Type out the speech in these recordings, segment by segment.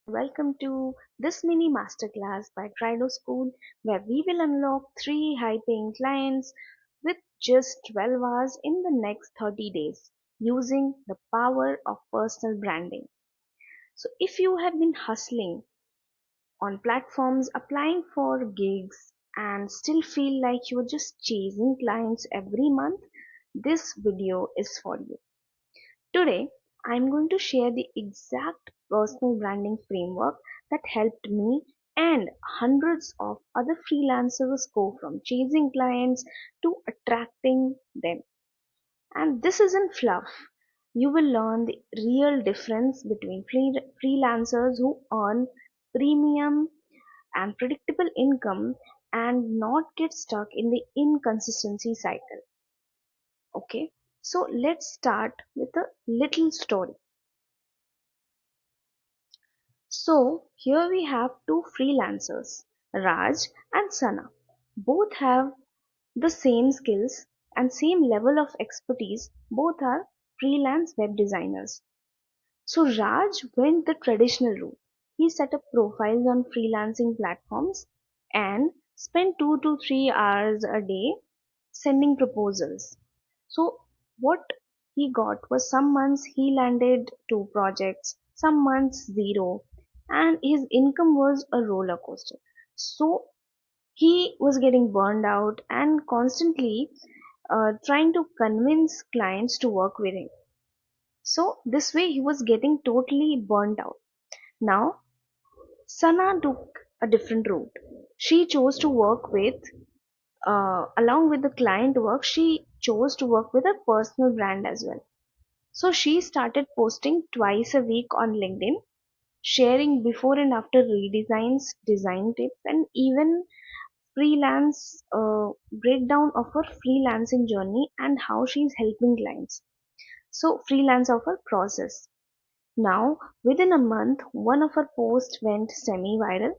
Welcome to this mini masterclass by Trido School, where we will unlock three high paying clients with just 12 hours in the next 30 days using the power of personal branding. So, if you have been hustling on platforms, applying for gigs, and still feel like you're just chasing clients every month, this video is for you. Today, I'm going to share the exact personal branding framework that helped me and hundreds of other freelancers go from chasing clients to attracting them. And this isn't fluff. You will learn the real difference between freelancers who earn premium and predictable income and not get stuck in the inconsistency cycle. Okay, so let's start with a little story. So here we have two freelancers, Raj and Sana. Both have the same skills and same level of expertise. Both are freelance web designers. So Raj went the traditional route. He set up profiles on freelancing platforms and spent 2 to 3 hours a day sending proposals. So what he got was some months he landed two projects, some months zero, and his income was a roller coaster. So he was getting burned out and constantly trying to convince clients to work with him. So this way he was getting totally burnt out. Now Sana took a different route. She chose to work with along with the client work, she chose to work with a personal brand as well. So she started posting twice a week on LinkedIn, sharing before and after redesigns, design tips, and even freelance breakdown of her freelancing journey and how she's helping clients. So freelance of her process. Now, within a month, one of her posts went semi-viral.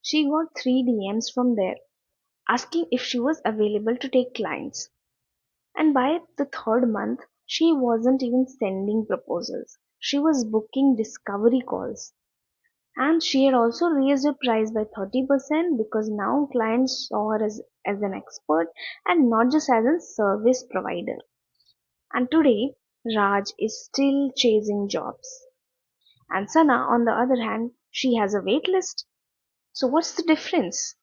She got 3 DMs from there asking if she was available to take clients. And by the third month, she wasn't even sending proposals. She was booking discovery calls. And she had also raised her price by 30% because now clients saw her as an expert and not just as a service provider. And today, Raj is still chasing jobs. And Sana, on the other hand, she has a wait list. So what's the difference?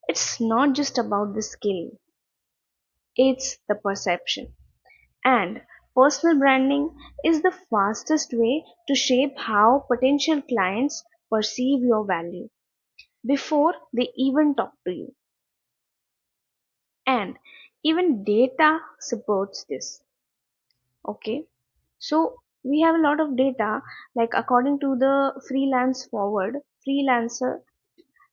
It's not just about the skill, it's the perception. And personal branding is the fastest way to shape how potential clients perceive your value before they even talk to you. And even data supports this. Okay. So we have a lot of data, like according to the freelance forward, freelancer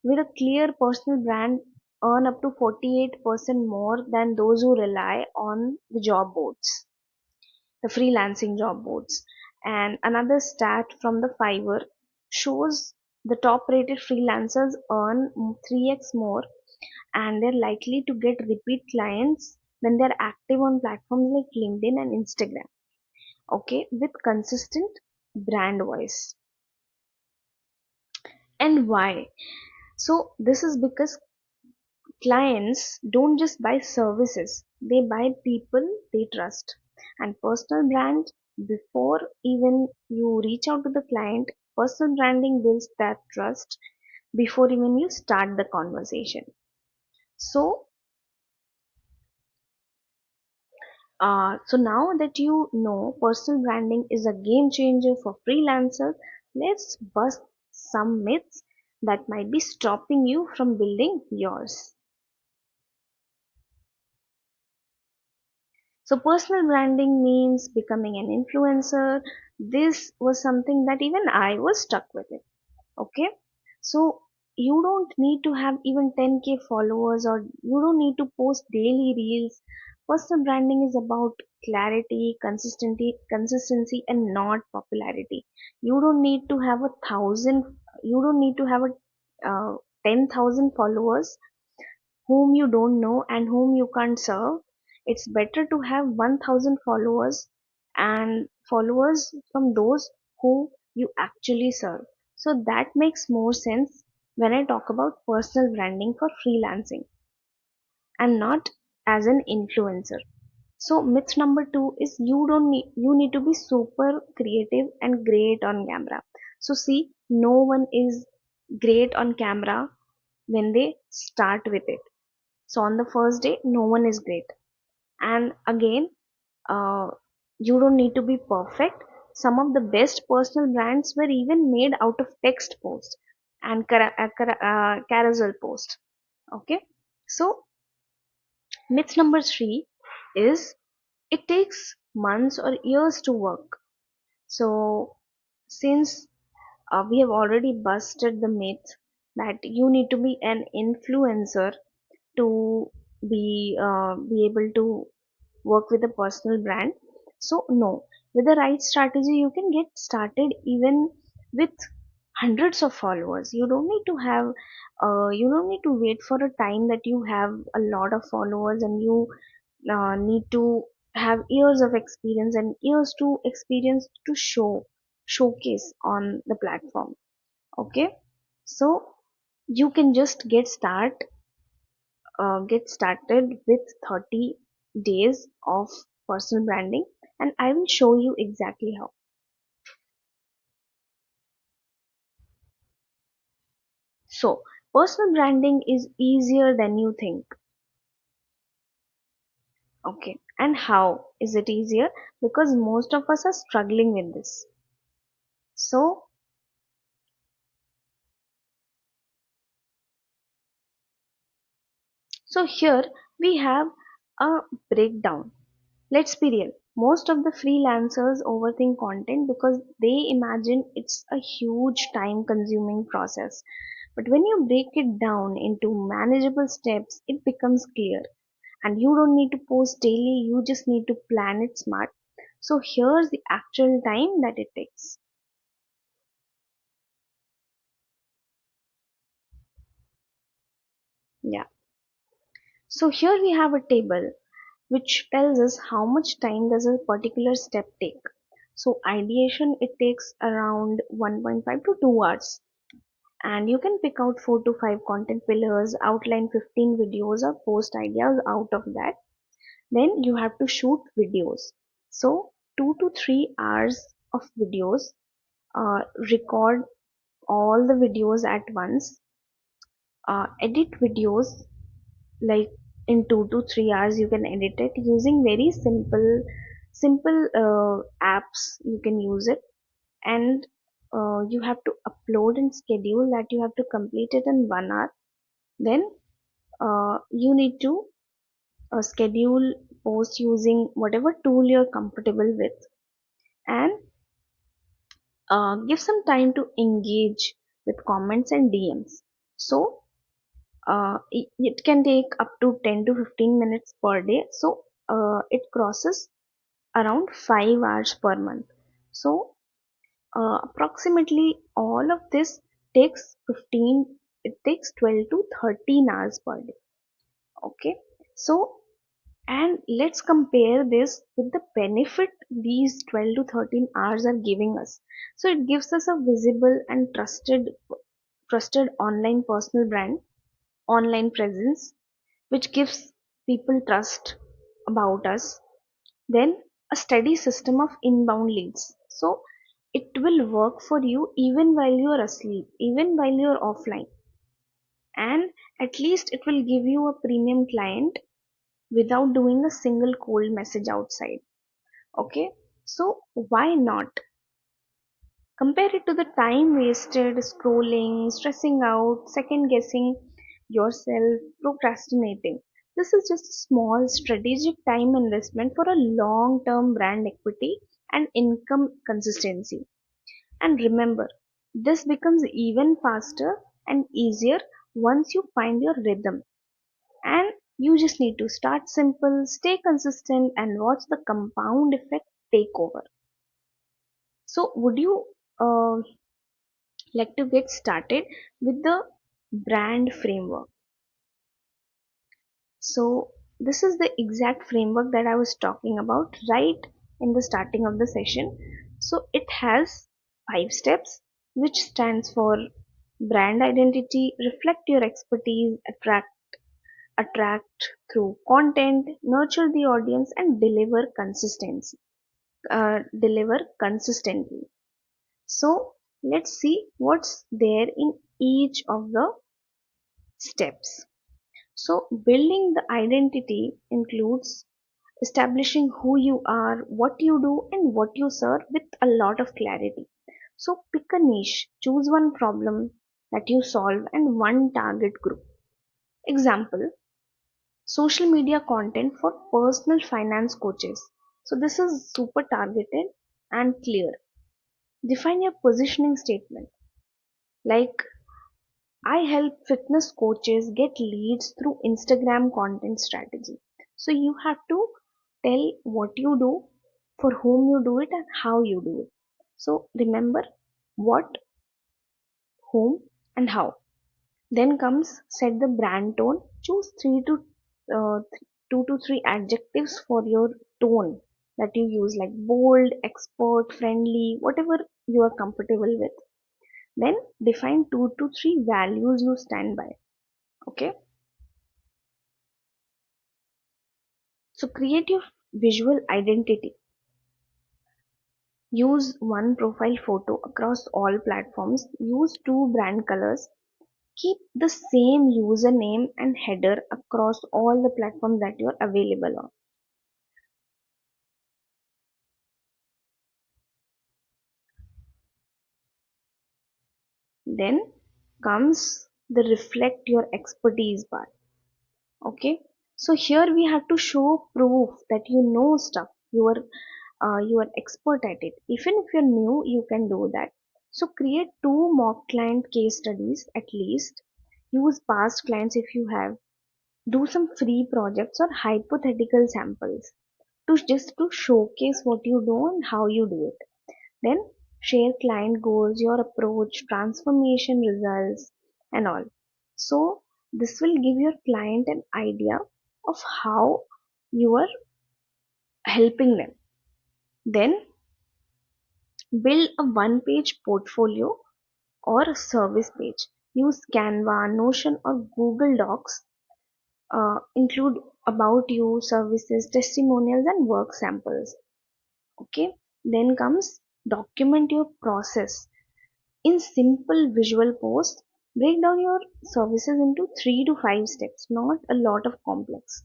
with a clear personal brand earn up to 48% more than those who rely on the job boards, the freelancing job boards. And another stat from the Fiverr shows the top rated freelancers earn 3x more and they're likely to get repeat clients when they're active on platforms like LinkedIn and Instagram. Okay, with consistent brand voice. And why? So, this is because clients don't just buy services, they buy people they trust. And personal brand, before even you reach out to the client, personal branding builds that trust before even you start the conversation. So, so now that you know personal branding is a game changer for freelancers, let's bust some myths that might be stopping you from building yours. So personal branding means becoming an influencer. This was something that even I was stuck with it. Okay. So you don't need to have even 10K followers or you don't need to post daily reels. Personal branding is about clarity, consistency and not popularity. You don't need to have you don't need to have a 10,000 followers whom you don't know and whom you can't serve. It's better to have 1000 followers and followers from those who you actually serve. So that makes more sense when I talk about personal branding for freelancing and not as an influencer. So myth number two is you need to be super creative and great on camera. So see, no one is great on camera when they start with it. So on the first day, no one is great. And again, uh, you don't need to be perfect. Some of the best personal brands were even made out of text posts and carousel post. Okay, so myth number three is it takes months or years to work. So since we have already busted the myth that you need to be an influencer to be able to work with a personal brand. So no, with the right strategy you can get started even with hundreds of followers. You don't need to have you don't need to wait for a time that you have a lot of followers and you need to have years of experience and years to experience to showcase on the platform. Okay, so you can just get started with 30 days of personal branding, and I will show you exactly how. So personal branding is easier than you think. Okay, and how is it easier? Because most of us are struggling with this. So here we have a breakdown. Let's be real. Most of the freelancers overthink content because they imagine it's a huge time consuming process. But when you break it down into manageable steps, it becomes clear. And you don't need to post daily, you just need to plan it smart. So here's the actual time that it takes. Yeah. So here we have a table which tells us how much time does a particular step take. So ideation it takes around 1.5 to 2 hours, and you can pick out 4 to 5 content pillars, outline 15 videos or post ideas out of that. Then you have to shoot videos. So 2 to 3 hours of videos, record all the videos at once, edit videos like in 2 to 3 hours you can edit it using very simple apps. You can use it, and you have to upload and schedule that you have to complete it in 1 hour. Then you need to schedule post using whatever tool you're comfortable with, and give some time to engage with comments and DMs. So it can take up to 10 to 15 minutes per day. So it crosses around 5 hours per month. So approximately all of this takes 15, it takes 12 to 13 hours per day. Okay, so and let's compare this with the benefit these 12 to 13 hours are giving us. So it gives us a visible and trusted online personal brand, online presence, which gives people trust about us. Then a steady system of inbound leads. So it will work for you even while you are asleep, even while you are offline. And at least it will give you a premium client without doing a single cold message outside. Okay, so why not? Compare it to the time wasted scrolling, stressing out, second guessing yourself, procrastinating. This is just a small strategic time investment for a long term brand equity and income consistency. And remember, this becomes even faster and easier once you find your rhythm. And you just need to start simple, stay consistent, and watch the compound effect take over. So, would you like to get started with the brand framework? So, this is the exact framework that I was talking about right in the starting of the session. So, it has 5 steps. which stands for brand identity, reflect your expertise, attract through content, nurture the audience, and deliver consistently. So let's see what's there in each of the steps. So building the identity includes establishing who you are, what you do, and what you serve with a lot of clarity. So pick a niche, choose one problem that you solve and one target group. Example, social media content for personal finance coaches. So this is super targeted and clear. Define your positioning statement. Like, I help fitness coaches get leads through Instagram content strategy. So you have to tell what you do, for whom you do it, and how you do it. So remember what, whom, and how. Then comes set the brand tone. Choose two to three adjectives for your tone that you use, like bold, expert, friendly, whatever you are comfortable with. Then define two to three values you stand by. Okay. So create your visual identity. Use one profile photo across all platforms. Use two brand colors. Keep the same username and header across all the platforms that you are available on. Then comes the reflect your expertise part. Okay. So here we have to show proof that you know stuff. You are expert at it. Even if you're new, you can do that. So create two mock client case studies at least. Use past clients if you have. Do some free projects or hypothetical samples to showcase what you do and how you do it. Then share client goals, your approach, transformation results, and all. So this will give your client an idea of how you are helping them. Then build a one page portfolio or service page. Use Canva, Notion, or Google Docs. Include about you, services, testimonials, and work samples. Okay. Then comes document your process. In simple visual posts, break down your services into 3 to 5 steps, not a lot of complex.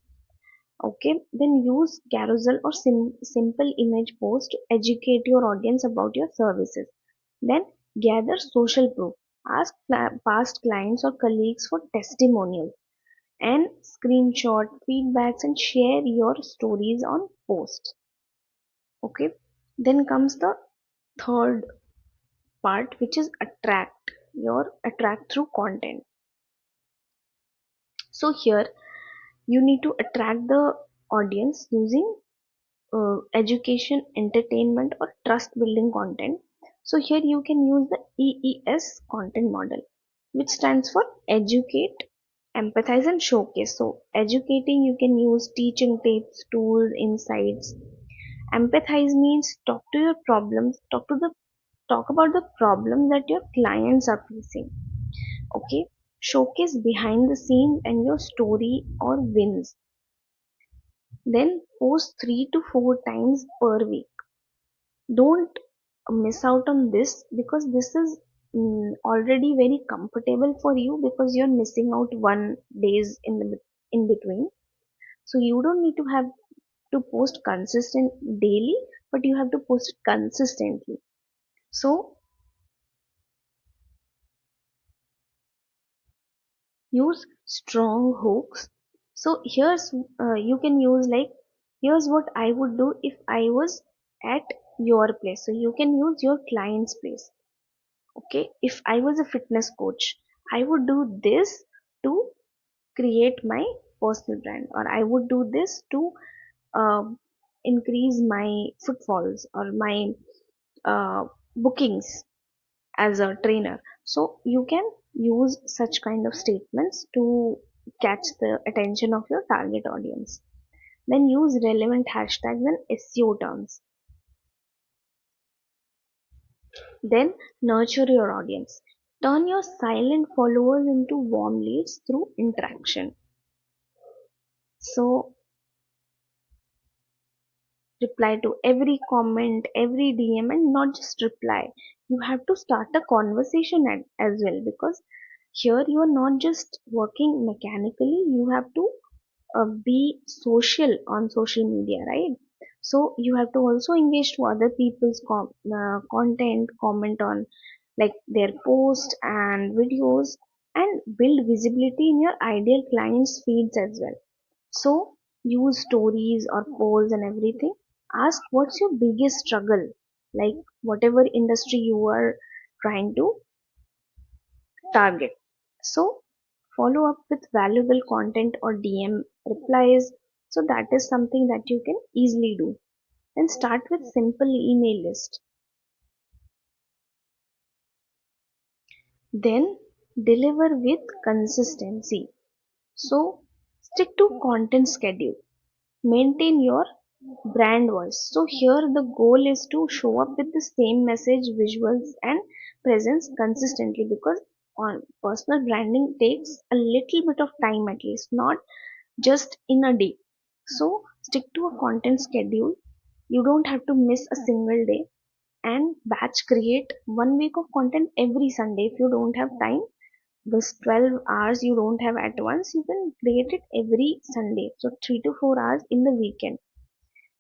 Okay, then use carousel or simple image post to educate your audience about your services. Then gather social proof. Ask past clients or colleagues for testimonials and screenshot feedbacks and share your stories on posts. Okay, then comes the third part, which is attract through content. So here you need to attract the audience using education, entertainment, or trust building content. So here you can use the EES content model, which stands for educate, empathize, and showcase. So educating, you can use teaching tips, tools, insights. Empathize means talk about the problem that your clients are facing. Okay, showcase behind the scenes and your story or wins. Then post 3 to 4 times per week. Don't miss out on this because this is already very comfortable for you because you're missing out 1 days in between. So you don't need to have to post consistent daily, but you have to post it consistently. So use strong hooks. So you can use like, here's what I would do if I was at your place. So you can use your client's place. Okay, if I was a fitness coach, I would do this to create my personal brand, or I would do this to um increase my footfalls or my bookings as a trainer. So you can use such kind of statements to catch the attention of your target audience. Then use relevant hashtags and SEO terms. Then nurture your audience. Turn your silent followers into warm leads through interaction. So reply to every comment, every DM, and not just reply. You have to start a conversation as well, because here you are not just working mechanically, you have to be social on social media, right? So you have to also engage to other people's content, comment on like their posts and videos, and build visibility in your ideal clients' feeds as well. So use stories or polls and everything. Ask what's your biggest struggle, like whatever industry you are trying to target. So follow up with valuable content or DM replies. So that is something that you can easily do. And start with simple email list. Then deliver with consistency. So stick to content schedule. Maintain your brand voice. So here the goal is to show up with the same message, visuals and presence consistently, because on personal branding takes a little bit of time, at least not just in a day. So stick to a content schedule. You don't have to miss a single day, and batch create 1 week of content every Sunday. If you don't have time, this 12 hours you don't have at once, you can create it every Sunday. So 3 to 4 hours in the weekend.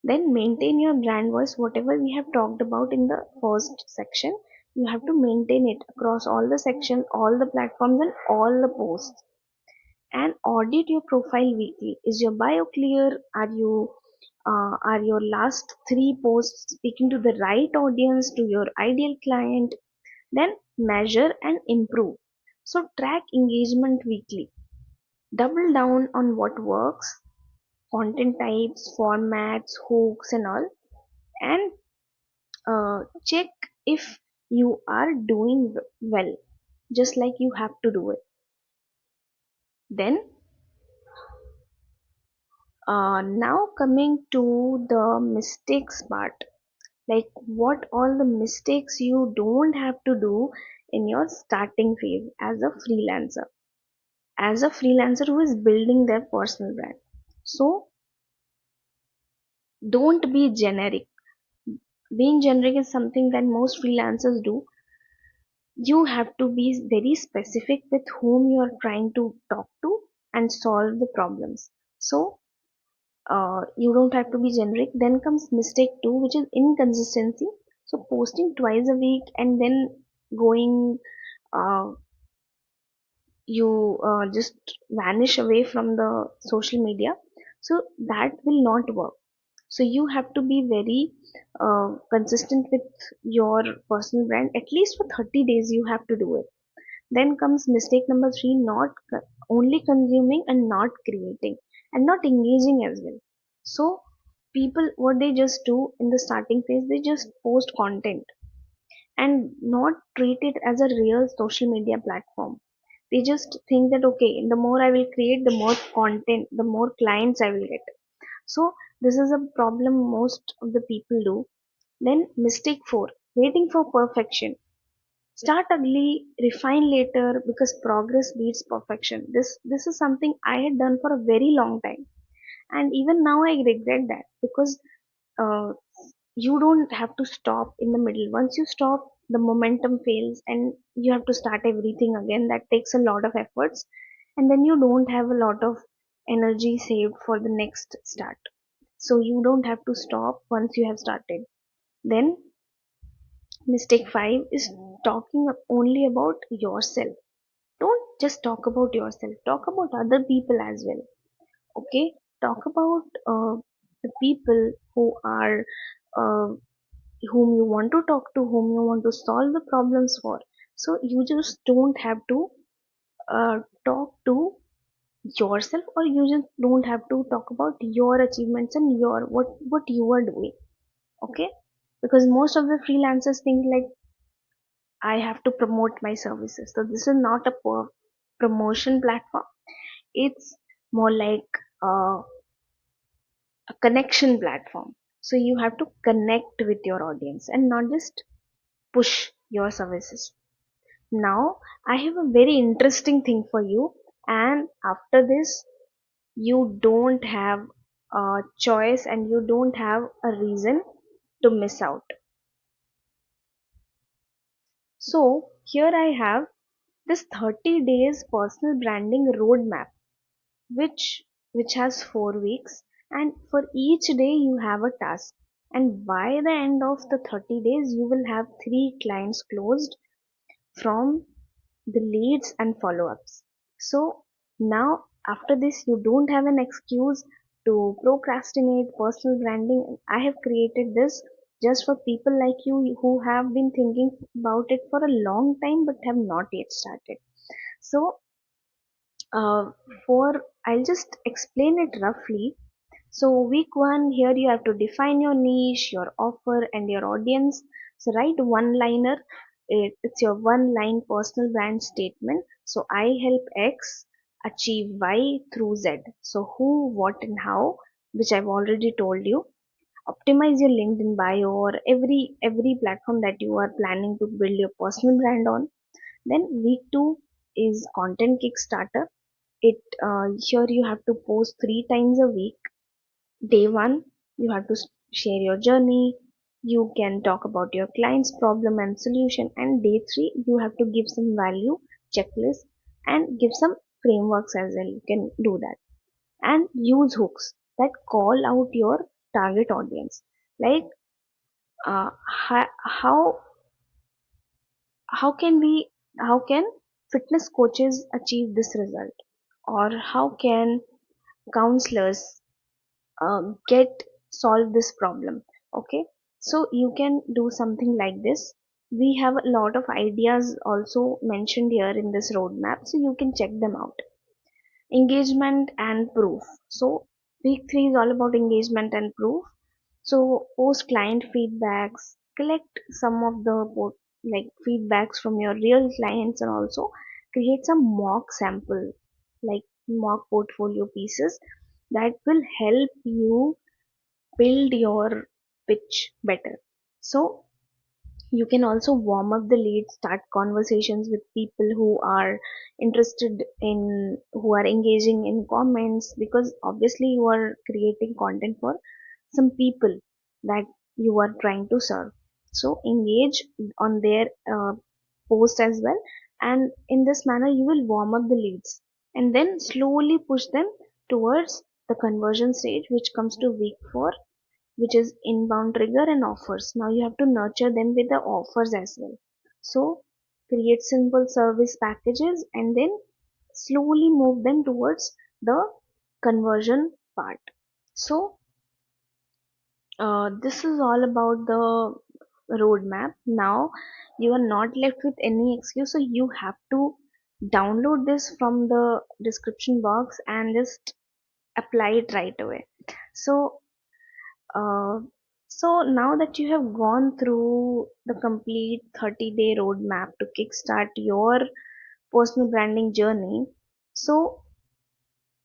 Then maintain your brand voice, whatever we have talked about in the first section. You have to maintain it across all the sections, all the platforms, and all the posts. And audit your profile weekly. Is your bio clear? Are your last three posts speaking to the right audience, to your ideal client? Then measure and improve. So track engagement weekly. Double down on what works, content types, formats, hooks, and all, and check if you are doing well, just like you have to do it. Then now coming to the mistakes part, like what all the mistakes you don't have to do in your starting phase as a freelancer who is building their personal brand. So don't be generic. Being generic is something that most freelancers do. You have to be very specific with whom you are trying to talk to and solve the problems. So you don't have to be generic. Then comes mistake two, which is inconsistency. So posting twice a week and then going, uh, you just vanish away from the social media. So that will not work. So you have to be very consistent with your personal brand. At least for 30 days, you have to do it. Then comes mistake number three, not only consuming and not creating and not engaging as well. So people, what they just do in the starting phase, they just post content and not treat it as a real social media platform. They just think that okay, the more I will create, the more content, the more clients I will get. So this is a problem most of the people do. Then mistake four, waiting for perfection. Start early, refine later, because progress beats perfection. This is something I had done for a very long time, and even now I regret that, because uh, you don't have to stop in the middle. Once you stop, the momentum fails, and you have to start everything again. That takes a lot of efforts, and then you don't have a lot of energy saved for the next start. So you don't have to stop once you have started. Then mistake 5 is talking only about yourself. Don't just talk about yourself, talk about other people as well. Okay, talk about the people who are uh, whom you want to talk to, whom you want to solve the problems for. So you just don't have to talk to yourself, or you just don't have to talk about your achievements and your what you are doing. Okay, because most of the freelancers think like I have to promote my services. So this is not a promotion platform. It's more like a connection platform. So you have to connect with your audience and not just push. your services. Now, I have a very interesting thing for you, and after this, you don't have a choice and you don't have a reason to miss out. So, here I have this 30 days personal branding roadmap, which has 4 weeks, and for each day you have a task, and by the end of the 30 days you will have 3 clients closed from the leads and follow-ups. So now after this you don't have an excuse to procrastinate personal branding. I have created this just for people like you who have been thinking about it for a long time but have not yet started. So uh, for I'll just explain it roughly. So week one, here you have to define your niche, your offer, and your audience. So write one liner. It's your one line personal brand statement. So I help X achieve Y through Z. So who, what, and how, which I've already told you. Optimize your LinkedIn bio or every platform that you are planning to build your personal brand on. Then week two is content Kickstarter. It here you have to post 3 times a week. Day one, you have to share your journey. You can talk about your client's problem and solution. And day three, you have to give some value, checklist, and give some frameworks as well. You can do that. And use hooks that call out your target audience. Like, how how can we how can fitness coaches achieve this result, or how can counselors get solve this problem. Okay, so you can do something like this. We have a lot of ideas also mentioned here in this roadmap, so you can check them out. Engagement and proof. So week 3 is all about engagement and proof. So post client feedbacks, collect some of the like feedbacks from your real clients, and also create some mock sample, like mock portfolio pieces that will help you build your pitch better. So you can also warm up the lead, start conversations with people who are interested in, who are engaging in comments, because obviously you are creating content for some people that you are trying to serve. So engage on their post as well, and in this manner you will warm up the leads and then slowly push them towards the conversion stage, which comes to week 4, which is inbound trigger and offers. Now you have to nurture them with the offers as well. So create simple service packages and then slowly move them towards the conversion part. So this is all about the roadmap. Now you are not left with any excuse, so you have to download this from the description box and just apply it right away. So Uh, so now that you have gone through the complete 30-day roadmap to kickstart your personal branding journey, so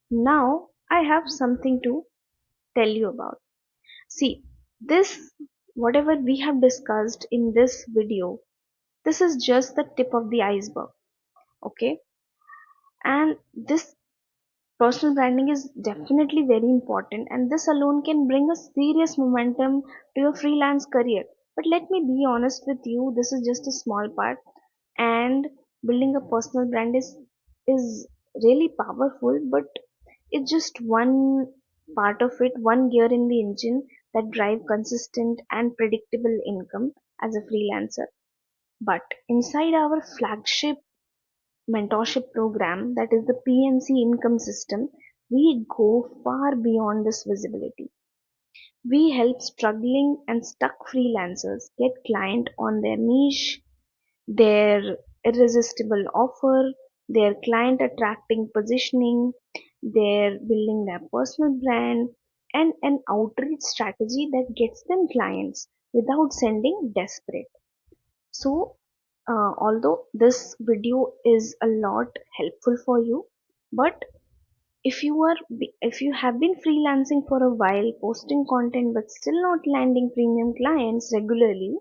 now I have something to tell you about. See, this, whatever we have discussed in this video, this is just the tip of the iceberg, okay? And this personal branding is definitely very important, and this alone can bring a serious momentum to your freelance career. But let me be honest with you, this is just a small part, and building a personal brand is really powerful, but it's just one part of it, one gear in the engine that drive consistent and predictable income as a freelancer. But inside our flagship mentorship program, that is the P&C Income System, we go far beyond this visibility. We help struggling and stuck freelancers get client on their niche, their irresistible offer, their client attracting positioning, their building their personal brand, and an outreach strategy that gets them clients without sending desperate. So, although this video is a lot helpful for you, but if you have been freelancing for a while, posting content but still not landing premium clients regularly,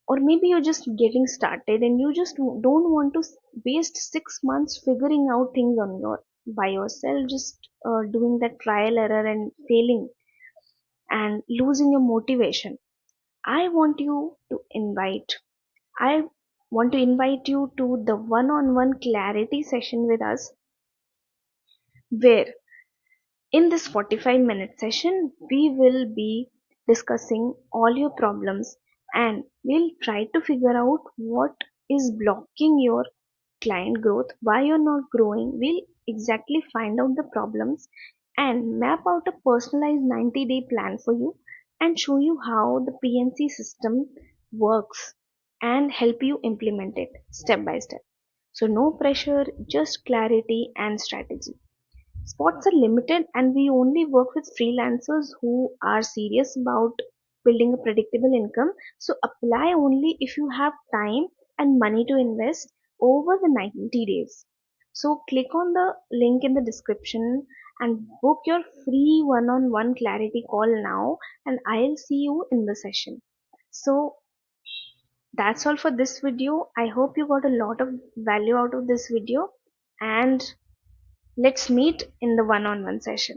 or maybe you're just getting started and you just don't want to waste 6 months figuring out things on your by yourself, just doing that trial error and failing and losing your motivation. I want to invite i want to invite you to the one-on-one clarity session with us, where in this 45-minute session, we will be discussing all your problems and we'll try to figure out what is blocking your client growth, why you're not growing. We'll exactly find out the problems and map out a personalized 90-day plan for you and show you how the PNC system works and help you implement it step by step. So, no pressure, just clarity and strategy. Spots are limited, and we only work with freelancers who are serious about building a predictable income. So apply only if you have time and money to invest over the 90 days. So click on the link in the description and book your free one-on-one clarity call now, and I'll see you in the session. So that's all for this video. I hope you got a lot of value out of this video, and let's meet in the one-on-one session.